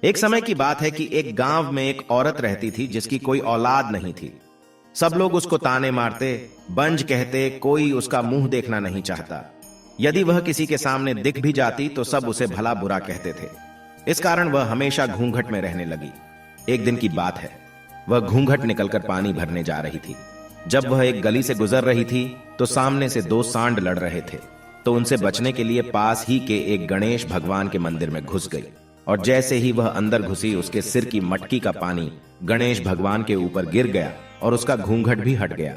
एक समय की बात है कि एक गांव में एक औरत रहती थी जिसकी कोई औलाद नहीं थी। सब लोग उसको ताने मारते, बंज कहते, कोई उसका मुंह देखना नहीं चाहता। यदि वह किसी के सामने दिख भी जाती तो सब उसे भला बुरा कहते थे। इस कारण वह हमेशा घूंघट में रहने लगी। एक दिन की बात है, वह घूंघट निकलकर पानी भरने जा रही थी। जब वह एक गली से गुजर रही थी तो सामने से दो सांड लड़ रहे थे। तो उनसे बचने के लिए पास ही के एक गणेश भगवान के मंदिर में घुस गई और जैसे ही वह अंदर घुसी उसके सिर की मटकी का पानी गणेश भगवान के ऊपर गिर गया और उसका घूंघट भी हट गया।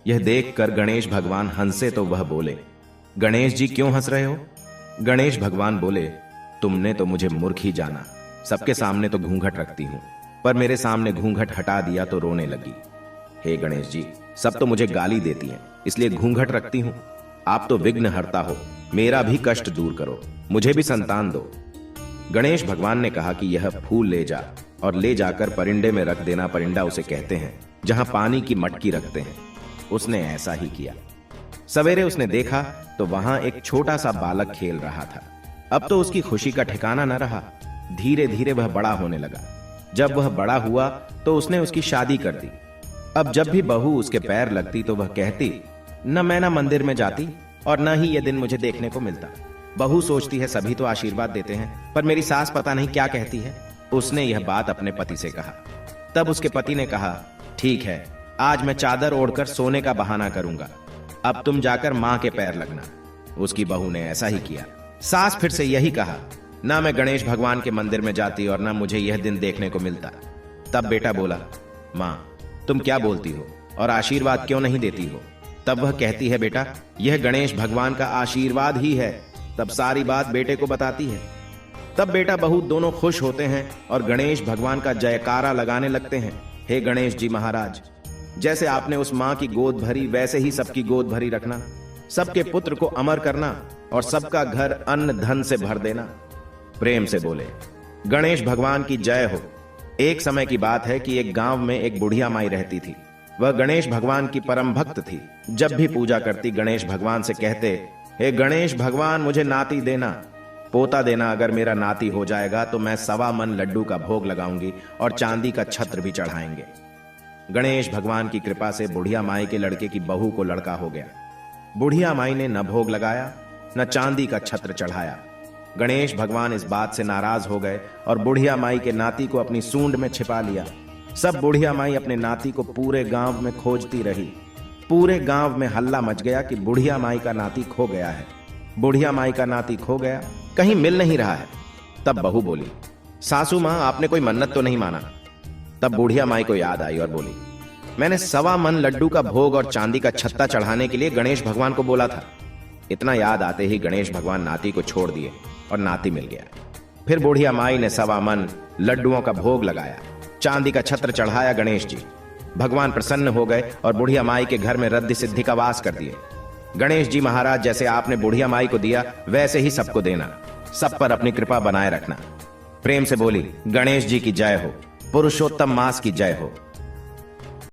यह देखकर गणेश भगवान हंसे तो वह बोले, गणेश जी क्यों हंस रहे हो? गणेश भगवान बोले, तुमने तो मुझे मूर्ख ही जाना। सबके सामने तो घूंघट रखती हूं, पर मेरे सामने घूंघट हटा दिया तो रोने लगी। हे गणेश जी, सब तो मुझे गाली देती हैं, इसलिए घूंघट रखती हूं। आप तो विघ्न हरता हो, मेरा भी कष्ट दूर करो, मुझे भी संतान दो। गणेश भगवान ने कहा कि यह फूल ले जा और ले जाकर परिंडे में रख देना। परिंडा उसे कहते हैं जहां पानी की मटकी रखते हैं। उसने ऐसा ही किया। सवेरे उसने देखा तो वहां एक छोटा सा बालक खेल रहा था। अब तो उसकी खुशी का ठिकाना न रहा। धीरे धीरे वह बड़ा होने लगा। जब वह बड़ा हुआ तो उसने उसकी शादी कर दी। अब जब भी बहू उसके पैर लगती तो वह कहती, न मैं ना मंदिर में जाती और न ही यह दिन मुझे देखने को मिलता। बहू सोचती है सभी तो आशीर्वाद देते हैं, पर मेरी सास पता नहीं क्या कहती है। उसने यह बात अपने पति से कहा। तब उसके पति ने कहा, ठीक है, आज मैं चादर ओढ़कर सोने का बहाना करूंगा। अब तुम जाकर मां के पैर लगना। उसकी बहू ने ऐसा ही किया। सास फिर से यही कहा, ना मैं गणेश भगवान के मंदिर में जाती और ना मुझे यह दिन देखने को मिलता। तब बेटा बोला, मां तुम क्या बोलती हो और आशीर्वाद क्यों नहीं देती हो? तब वह कहती है, बेटा यह गणेश भगवान का आशीर्वाद ही है। तब सारी बात बेटे को बताती है। तब बेटा बहू दोनों खुश होते हैं और गणेश भगवान का जयकारा लगाने लगते हैं। हे गणेश जी महाराज, जैसे आपने उस मां की गोद भरी वैसे ही सबकी गोद भरी रखना, सबके पुत्र को अमर करना और सबका घर अन्न धन से भर देना। प्रेम से बोले, गणेश भगवान की जय हो। एक समय की बात है कि एक गांव में एक बुढ़िया माई रहती थी। वह गणेश भगवान की परम भक्त थी। जब भी पूजा करती गणेश भगवान से कहते, हे गणेश भगवान मुझे नाती देना, पोता देना। अगर मेरा नाती हो जाएगा तो मैं 1.25 मन लड्डू का भोग लगाऊंगी और चांदी का छत्र भी चढ़ाएंगे। गणेश भगवान की कृपा से बुढ़िया माई के लड़के की बहू को लड़का हो गया। बुढ़िया माई ने न भोग लगाया न चांदी का छत्र चढ़ाया। गणेश भगवान इस बात से नाराज हो गए और बुढ़िया माई के नाती को अपनी सूंड में छिपा लिया। सब बुढ़िया माई अपने नाती को पूरे गांव में खोजती रही। पूरे गांव में हल्ला मच गया कि बुढ़िया माई का नाती खो गया है। बुढ़िया माई का नाती खो गया, कहीं मिल नहीं रहा है। तब बहू बोली, सासू मां आपने कोई मन्नत तो नहीं माना? तब बुढ़िया माई को याद आई और बोली, मैंने 1.25 मन लड्डू का भोग और चांदी का छत्ता चढ़ाने के लिए गणेश भगवान को बोला था। इतना याद आते ही गणेश भगवान नाती को छोड़ दिए और नाती मिल गया। फिर बुढ़िया माई ने 1.25 मन लड्डुओं का भोग लगाया, चांदी का छत्र चढ़ाया। गणेश जी भगवान प्रसन्न हो गए और बुढ़िया माई के घर में रद्द सिद्धि का वास कर दिए। गणेश जी महाराज, जैसे आपने बुढ़िया माई को दिया वैसे ही सबको देना, सब पर अपनी कृपा बनाए रखना। प्रेम से बोली, गणेश जी की जय हो, पुरुषोत्तम मास की जय हो।